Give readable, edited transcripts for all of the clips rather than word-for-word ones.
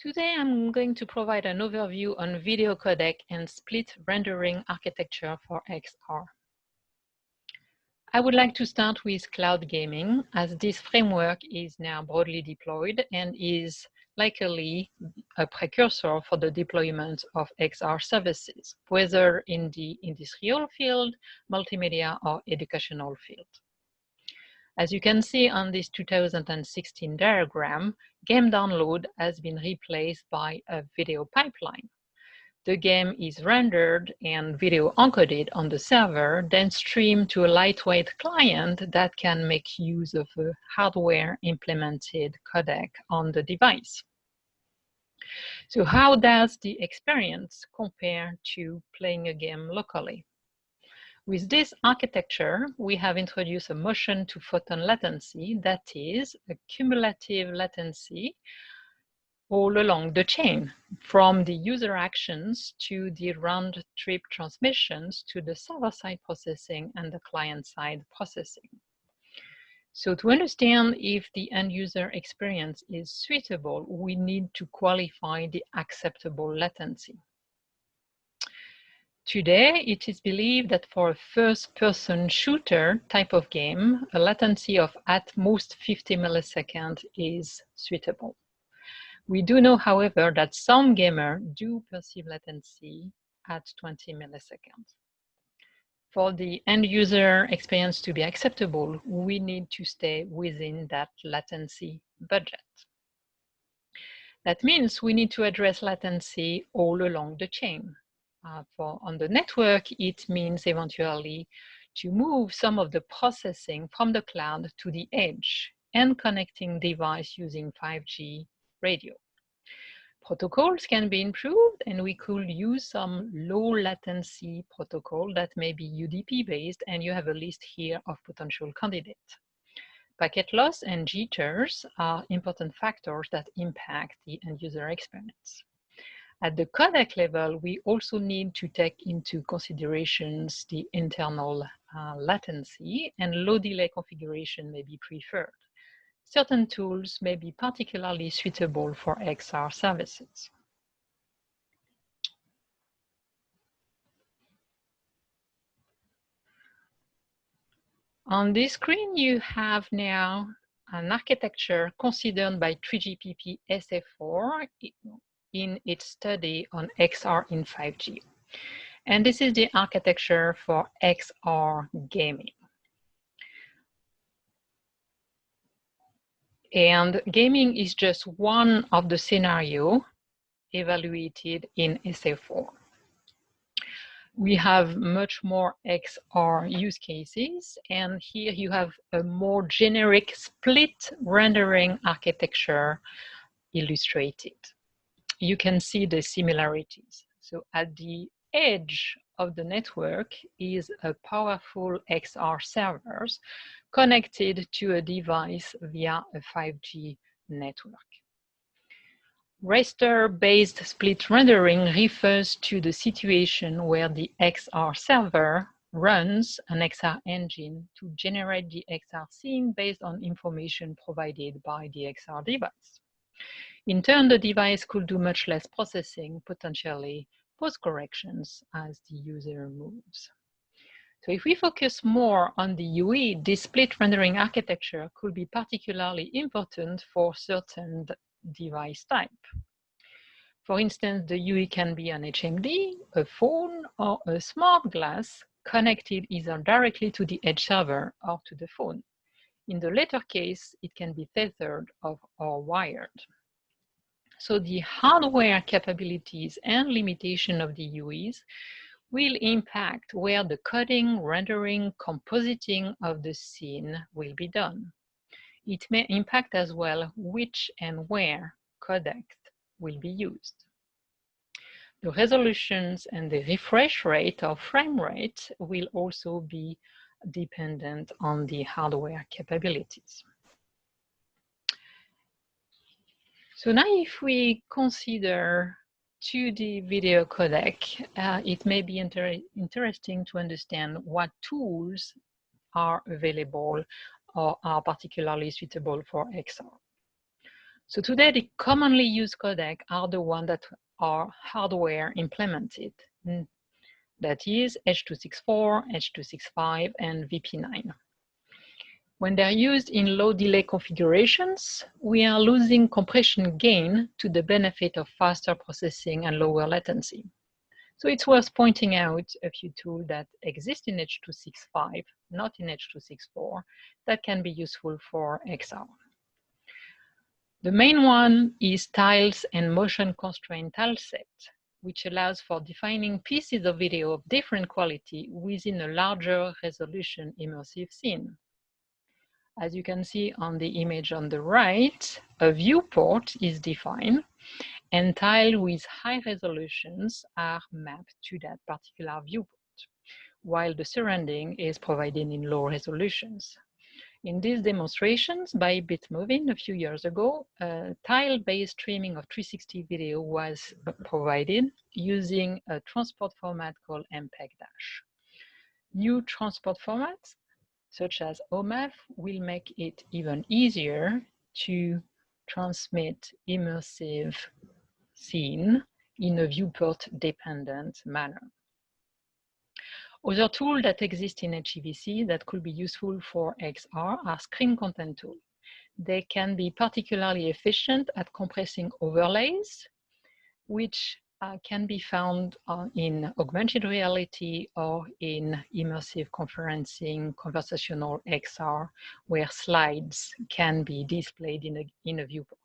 Today, I'm going to provide an overview on video codec and split rendering architecture for XR. I would like to start with cloud gaming, as this framework is now broadly deployed and is likely a precursor for the deployment of XR services, whether in the industrial field, multimedia, or educational field. As you can see on this 2016 diagram, game download has been replaced by a video pipeline. The game is rendered and video encoded on the server, then streamed to a lightweight client that can make use of a hardware-implemented codec on the device. So how does the experience compare to playing a game locally? With this architecture, we have introduced a motion to photon latency, that is, a cumulative latency all along the chain, from the user actions to the round-trip transmissions to the server-side processing and the client-side processing. So to understand if the end-user experience is suitable, we need to qualify the acceptable latency. Today, it is believed that for a first-person shooter type of game, a latency of at most 50 milliseconds is suitable. We do know, however, that some gamers do perceive latency at 20 milliseconds. For the end-user experience to be acceptable, we need to stay within that latency budget. That means we need to address latency all along the chain. On the network, it means eventually to move some of the processing from the cloud to the edge and connecting device using 5G radio. Protocols can be improved, and we could use some low latency protocol that may be UDP based, and you have a list here of potential candidates. Packet loss and jitters are important factors that impact the end user experience. At the codec level, we also need to take into considerations the internal latency, and low delay configuration may be preferred. Certain tools may be particularly suitable for XR services. On this screen, you have now an architecture considered by 3GPP SA4 in its study on XR in 5G. And this is the architecture for XR gaming. And gaming is just one of the scenarios evaluated in SA4. We have much more XR use cases, and here you have a more generic split rendering architecture illustrated. You can see the similarities. So at the edge of the network is a powerful XR servers connected to a device via a 5G network. Raster-based split rendering refers to the situation where the XR server runs an XR engine to generate the XR scene based on information provided by the XR device. In turn, the device could do much less processing, potentially post corrections as the user moves. So if we focus more on the UE, this split rendering architecture could be particularly important for certain device type. For instance, the UE can be an HMD, a phone, or a smart glass connected either directly to the edge server or to the phone. In the latter case, it can be tethered or wired. So the hardware capabilities and limitation of the UEs will impact where the coding, rendering, compositing of the scene will be done. It may impact as well which and where codecs will be used. The resolutions and the refresh rate or frame rate will also be dependent on the hardware capabilities. So now if we consider 2D video codec, it may be interesting to understand what tools are available or are particularly suitable for XR. So today, the commonly used codecs are the ones that are hardware implemented. That is H.264, H.265, and VP9. When they're used in low delay configurations, we are losing compression gain to the benefit of faster processing and lower latency. So it's worth pointing out a few tools that exist in H.265, not in H.264, that can be useful for XR. The main one is tiles and motion constraint tileset, which allows for defining pieces of video of different quality within a larger resolution immersive scene. As you can see on the image on the right, a viewport is defined and tiles with high resolutions are mapped to that particular viewport, while the surrounding is provided in low resolutions. In these demonstrations by Bitmovin a few years ago, a tile-based streaming of 360 video was provided using a transport format called MPEG-. New transport formats, such as OMAF, will make it even easier to transmit immersive scene in a viewport-dependent manner. Other tools that exist in HEVC that could be useful for XR are screen content tools. They can be particularly efficient at compressing overlays, which can be found in augmented reality or in immersive conferencing, conversational XR, where slides can be displayed in a viewport.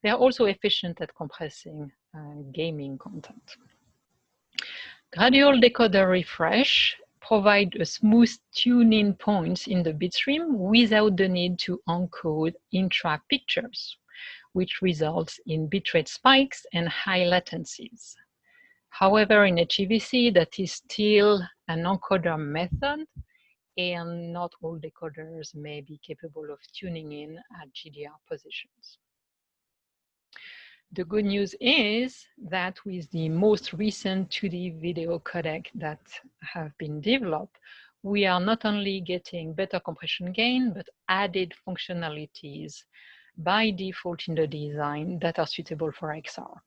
They are also efficient at compressing gaming content. Gradual decoder refresh provides a smooth tune-in points in the bitstream without the need to encode intra-pictures, which results in bitrate spikes and high latencies. However, in HEVC, that is still an encoder method, and not all decoders may be capable of tuning in at GDR positions. The good news is that with the most recent 2D video codec that have been developed, we are not only getting better compression gain, but added functionalities by default in the design that are suitable for XR.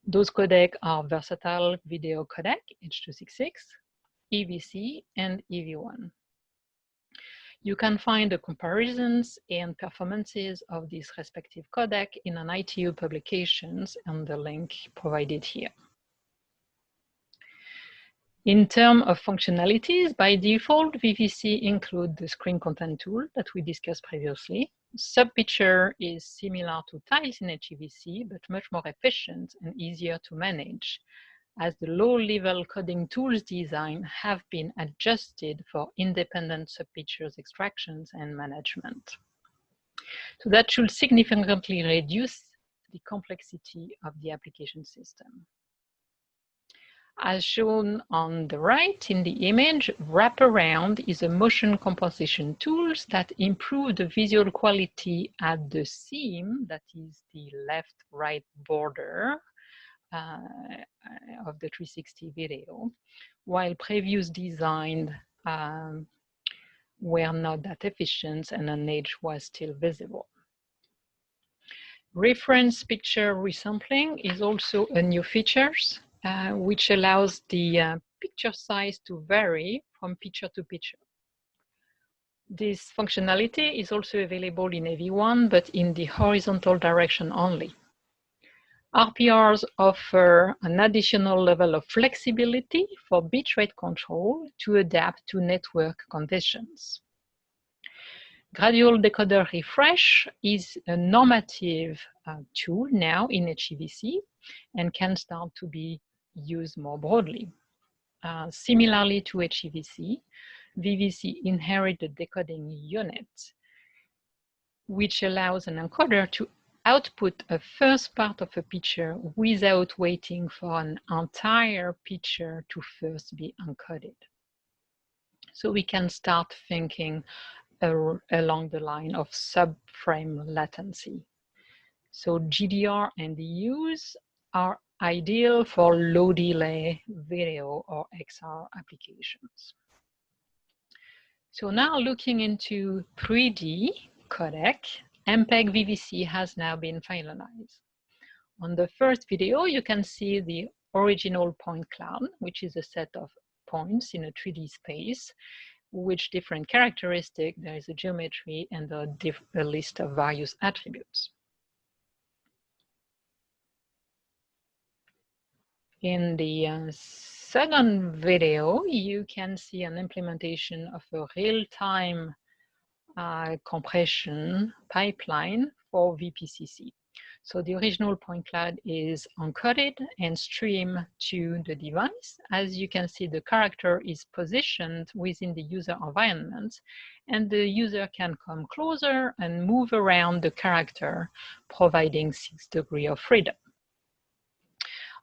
Those codecs are versatile video codec, H.266, EVC, and EV1. You can find the comparisons and performances of these respective codecs in an ITU publications and the link provided here. In terms of functionalities, by default, VVC includes the screen content tool that we discussed previously. Subpicture is similar to tiles in HEVC, but much more efficient and easier to manage, as the low-level coding tools design have been adjusted for independent subpictures extractions and management. So that should significantly reduce the complexity of the application system. As shown on the right in the image, Wraparound is a motion composition tool that improves the visual quality at the seam, that is the left-right border, of the 360 video, while previous design were not that efficient and an edge was still visible. Reference picture resampling is also a new feature, which allows the picture size to vary from picture to picture. This functionality is also available in AV1, but in the horizontal direction only. RPRs offer an additional level of flexibility for bitrate control to adapt to network conditions. Gradual decoder refresh is a normative tool now in HEVC and can start to be used more broadly. Similarly to HEVC, VVC inherits the decoding unit, which allows an encoder to output a first part of a picture without waiting for an entire picture to first be encoded. So we can start thinking along the line of subframe latency. So GDR and EUs are ideal for low delay video or XR applications. So now looking into 3D codec, MPEG VVC has now been finalized. On the first video, you can see the original point cloud, which is a set of points in a 3D space, which different characteristics. There is a geometry and a list of various attributes. In the second video, you can see an implementation of a real-time compression pipeline for VPCC. So the original point cloud is encoded and streamed to the device. As you can see, the character is positioned within the user environment, and the user can come closer and move around the character, providing 6 degrees of freedom.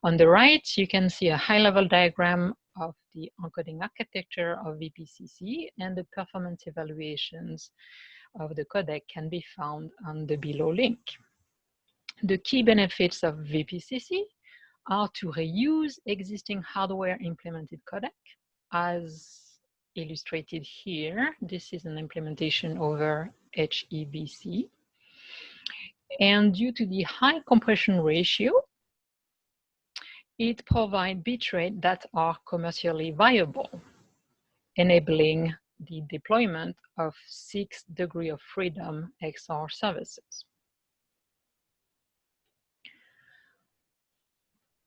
On the right, you can see a high-level diagram of the encoding architecture of VPCC, and the performance evaluations of the codec can be found on the below link. The key benefits of VPCC are to reuse existing hardware-implemented codec, as illustrated here. This is an implementation over HEVC. And due to the high compression ratio, it provides bitrate that are commercially viable, enabling the deployment of 6 degrees of freedom XR services.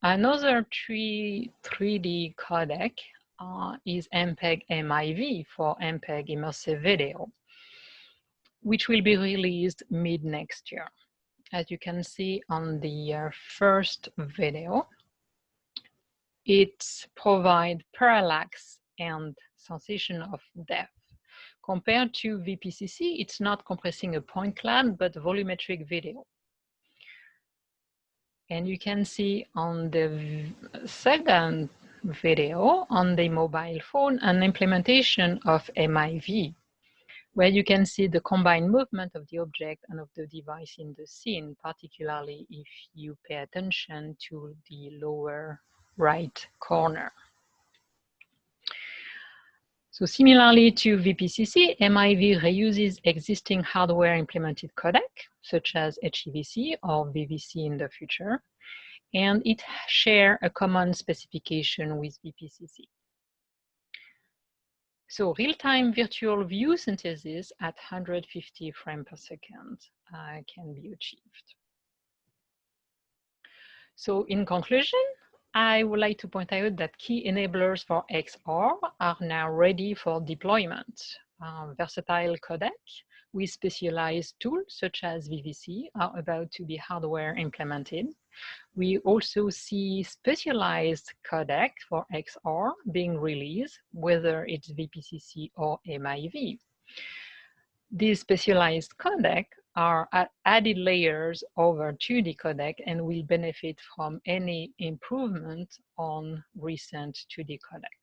Another 3D codec is MPEG MIV for MPEG Immersive Video, which will be released mid-next year. As you can see on the first video, it provides parallax and sensation of depth. Compared to VPCC, it's not compressing a point cloud, but volumetric video. And you can see on the second video on the mobile phone an implementation of MIV, where you can see the combined movement of the object and of the device in the scene, particularly if you pay attention to the lower right corner. So similarly to VPCC, MIV reuses existing hardware implemented codec, such as HEVC or VVC in the future, and it shares a common specification with VPCC. So real-time virtual view synthesis at 150 frames per second can be achieved. So in conclusion, I would like to point out that key enablers for XR are now ready for deployment. Versatile codec with specialized tools such as VVC are about to be hardware implemented. We also see specialized codec for XR being released, whether it's VPCC or MIV. These specialized codec are added layers over 2D codec and will benefit from any improvement on recent 2D codec.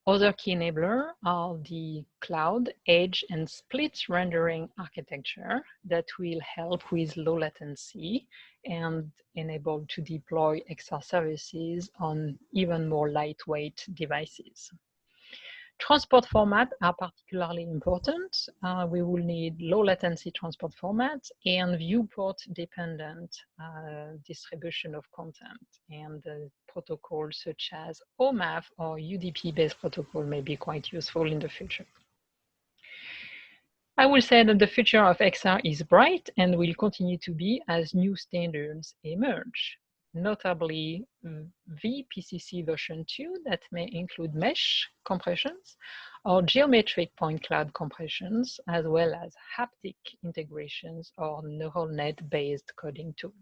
Other key enablers are the cloud, edge, and split rendering architecture that will help with low latency and enable to deploy XR services on even more lightweight devices. Transport formats are particularly important. We will need low latency transport formats and viewport dependent distribution of content, and protocols such as OMAF or UDP based protocol may be quite useful in the future. I will say that the future of XR is bright and will continue to be as new standards emerge, notably VPCC version 2 that may include mesh compressions or geometric point cloud compressions, as well as haptic integrations or neural net-based coding tools.